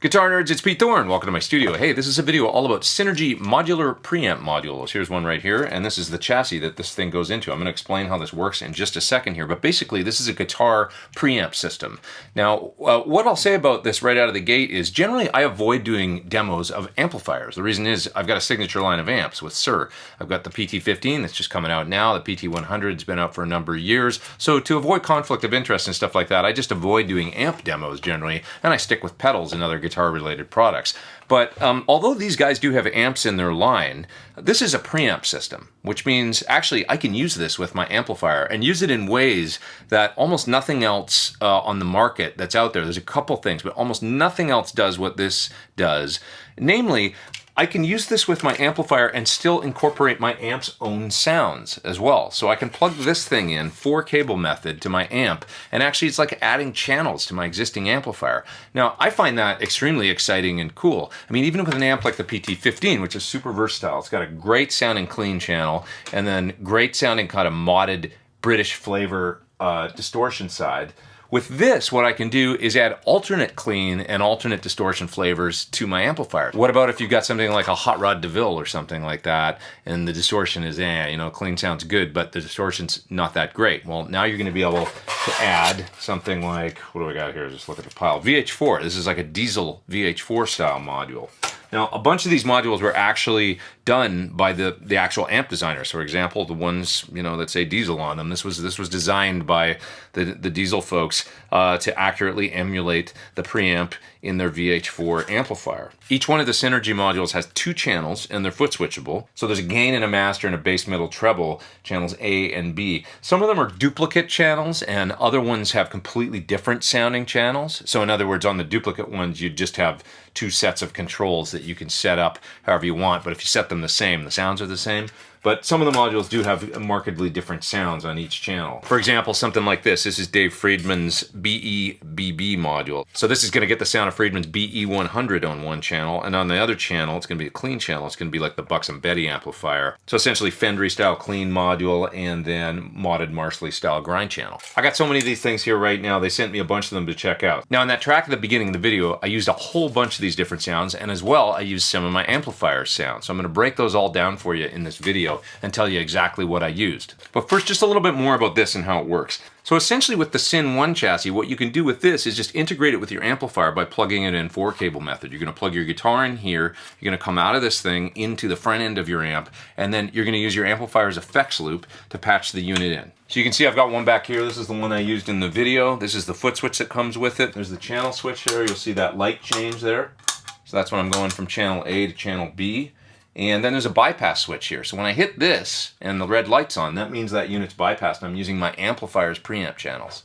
Guitar nerds, it's Pete Thorn. Welcome to my studio. Hey, this is a video all about Synergy modular preamp modules. Here's one right here, and this is the chassis that this thing goes into. I'm going to explain how this works in just a second here, but basically this is a guitar preamp system. Now, what I'll say about this right out of the gate is generally I avoid doing demos of amplifiers. The reason is I've got a signature line of amps with SYR. I've got the PT15 that's just coming out now. The PT100's been out for a number of years. So to avoid conflict of interest and stuff like that, I just avoid doing amp demos generally, and I stick with pedals and other guitar-related products. But although these guys do have amps in their line, this is a preamp system, which means actually I can use this with my amplifier and use it in ways that almost nothing else on the market that's out there. There's a couple things, but almost nothing else does what this does. Namely, I can use this with my amplifier and still incorporate my amp's own sounds as well. So I can plug this thing in 4-cable method to my amp, and actually it's like adding channels to my existing amplifier. Now, I find that extremely exciting and cool. I mean, even with an amp like the PT15, which is super versatile, it's got a great sounding clean channel, and then great sounding kind of modded British flavor distortion side. With this, what I can do is add alternate clean and alternate distortion flavors to my amplifier. What about if you've got something like a Hot Rod DeVille or something like that, and the distortion is, clean sounds good, but the distortion's not that great? Well, now you're gonna be able to add something like, what do we got here? Just look at the pile. VH4, this is like a diesel VH4 style module. Now, a bunch of these modules were actually done by the actual amp designers. For example, the ones that say diesel on them. This was designed by the diesel folks to accurately emulate the preamp in their VH4 amplifier. Each one of the Synergy modules has 2 channels, and they're foot switchable. So there's a gain and a master and a bass, middle, treble, channels A and B. Some of them are duplicate channels, and other ones have completely different sounding channels. So in other words, on the duplicate ones, you just have 2 sets of controls that you can set up however you want, but if you set them the same, the sounds are the same. But some of the modules do have markedly different sounds on each channel. For example, something like this. This is Dave Friedman's BE-BB module. So this is going to get the sound of Friedman's BE100 on one channel, and on the other channel, it's going to be a clean channel. It's going to be like the Bucks and Betty amplifier. So essentially Fender style clean module, and then modded Marshall style grind channel. I got so many of these things here right now. They sent me a bunch of them to check out. Now in that track at the beginning of the video, I used a whole bunch of these different sounds, and as well, I used some of my amplifier sounds. So I'm going to break those all down for you in this video and tell you exactly what I used. But first, just a little bit more about this and how it works. So essentially with the SYN 1 chassis, what you can do with this is just integrate it with your amplifier by plugging it in 4-cable method. You're going to plug your guitar in here, you're going to come out of this thing into the front end of your amp, and then you're going to use your amplifier's effects loop to patch the unit in. So you can see I've got one back here. This is the one I used in the video. This is the foot switch that comes with it. There's the channel switch there. You'll see that light change there. So that's when I'm going from channel A to channel B. And then there's a bypass switch here. So when I hit this and the red light's on, that means that unit's bypassed and I'm using my amplifier's preamp channels.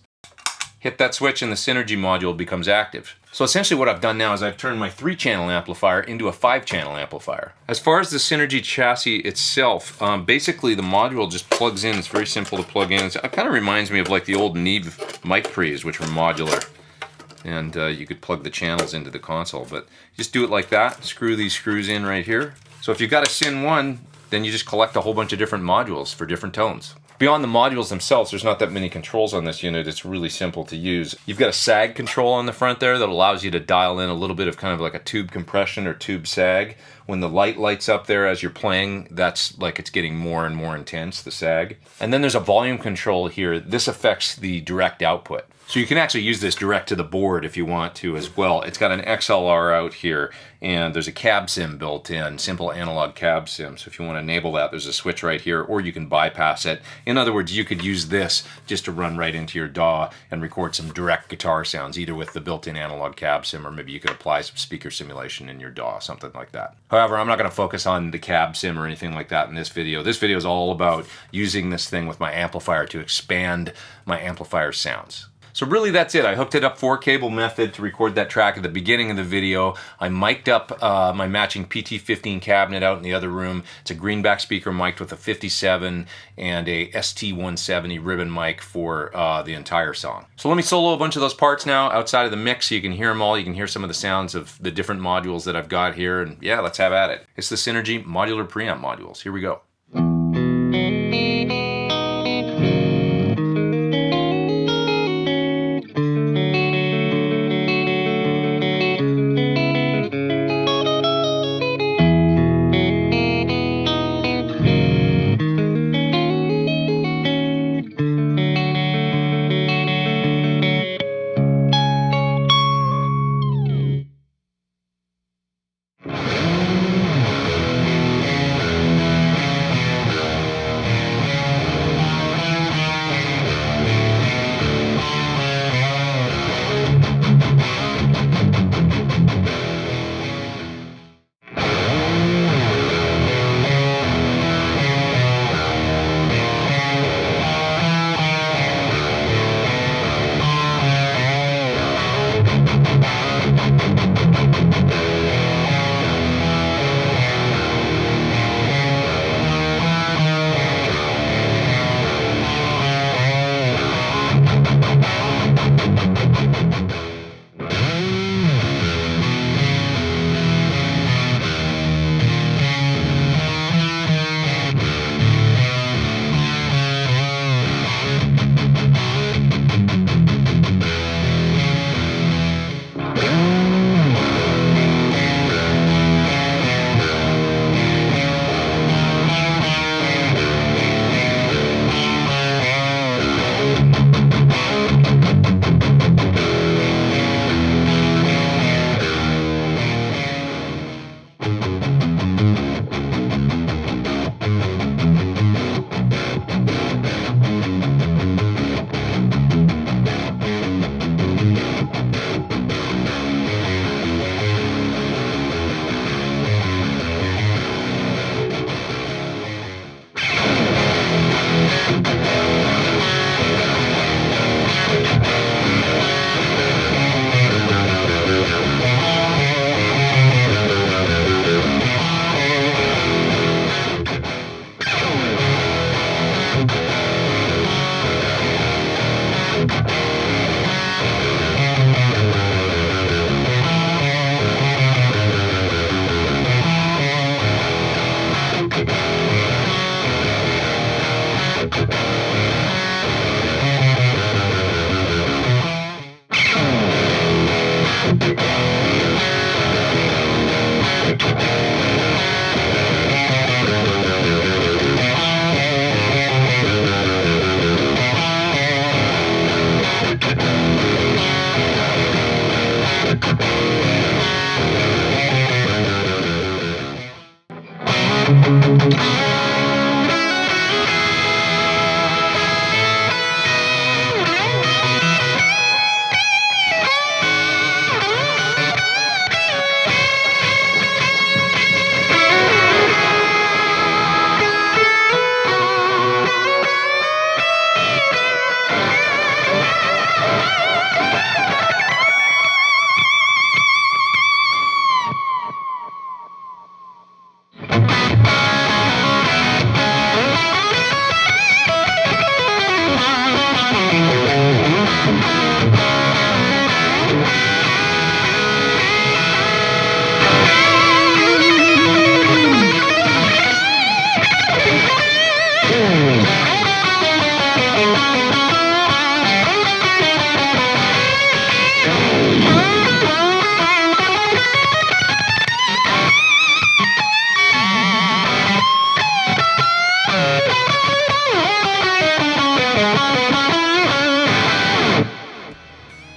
Hit that switch and the Synergy module becomes active. So essentially what I've done now is I've turned my 3-channel amplifier into a 5-channel amplifier. As far as the Synergy chassis itself, basically the module just plugs in. It's very simple to plug in. It kind of reminds me of like the old Neve mic pre's, which were modular. And you could plug the channels into the console, but just do it like that. Screw these screws in right here. So if you've got a SYN 1, then you just collect a whole bunch of different modules for different tones. Beyond the modules themselves, there's not that many controls on this unit. It's really simple to use. You've got a sag control on the front there that allows you to dial in a little bit of kind of like a tube compression or tube sag. When the light lights up there as you're playing, that's like it's getting more and more intense, the sag. And then there's a volume control here. This affects the direct output. So you can actually use this direct to the board if you want to as well. It's got an XLR out here, and there's a cab sim built in, simple analog cab sim. So if you want to enable that, there's a switch right here, or you can bypass it. In other words, you could use this just to run right into your DAW and record some direct guitar sounds, either with the built-in analog cab sim, or maybe you could apply some speaker simulation in your DAW, something like that. However, I'm not going to focus on the cab sim or anything like that in this video. This video is all about using this thing with my amplifier to expand my amplifier sounds. So really that's it. I hooked it up 4-cable method to record that track at the beginning of the video. I mic'd up my matching PT15 cabinet out in the other room. It's a greenback speaker mic'd with a 57 and a ST170 ribbon mic for the entire song. So let me solo a bunch of those parts now outside of the mix so you can hear them all. You can hear some of the sounds of the different modules that I've got here. And yeah, let's have at it. It's the Synergy modular preamp modules. Here we go.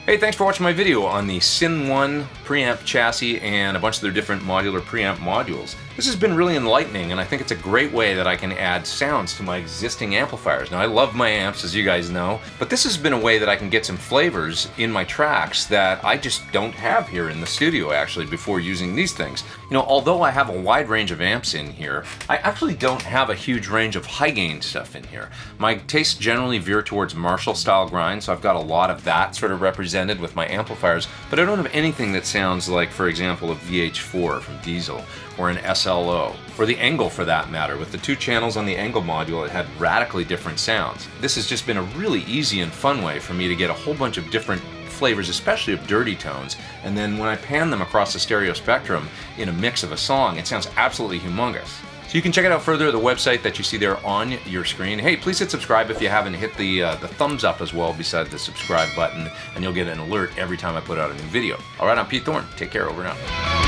Hey, thanks for watching my video on the SYN 1 preamp chassis and a bunch of their different modular preamp modules. This has been really enlightening, and I think it's a great way that I can add sounds to my existing amplifiers. Now, I love my amps, as you guys know, but this has been a way that I can get some flavors in my tracks that I just don't have here in the studio, actually, before using these things. You know, although I have a wide range of amps in here, I actually don't have a huge range of high-gain stuff in here. My tastes generally veer towards Marshall-style grind, so I've got a lot of that sort of represented with my amplifiers, but I don't have anything that sounds like, for example, a VH4 from Diesel, or an SLO, or the Engel for that matter. With the two channels on the Engel module, it had radically different sounds. This has just been a really easy and fun way for me to get a whole bunch of different flavors, especially of dirty tones, and then when I pan them across the stereo spectrum in a mix of a song, it sounds absolutely humongous. So you can check it out further at the website that you see there on your screen. Hey, please hit subscribe if you haven't. Hit the thumbs up as well beside the subscribe button, and you'll get an alert every time I put out a new video. All right, I'm Pete Thorn. Take care. Over and out.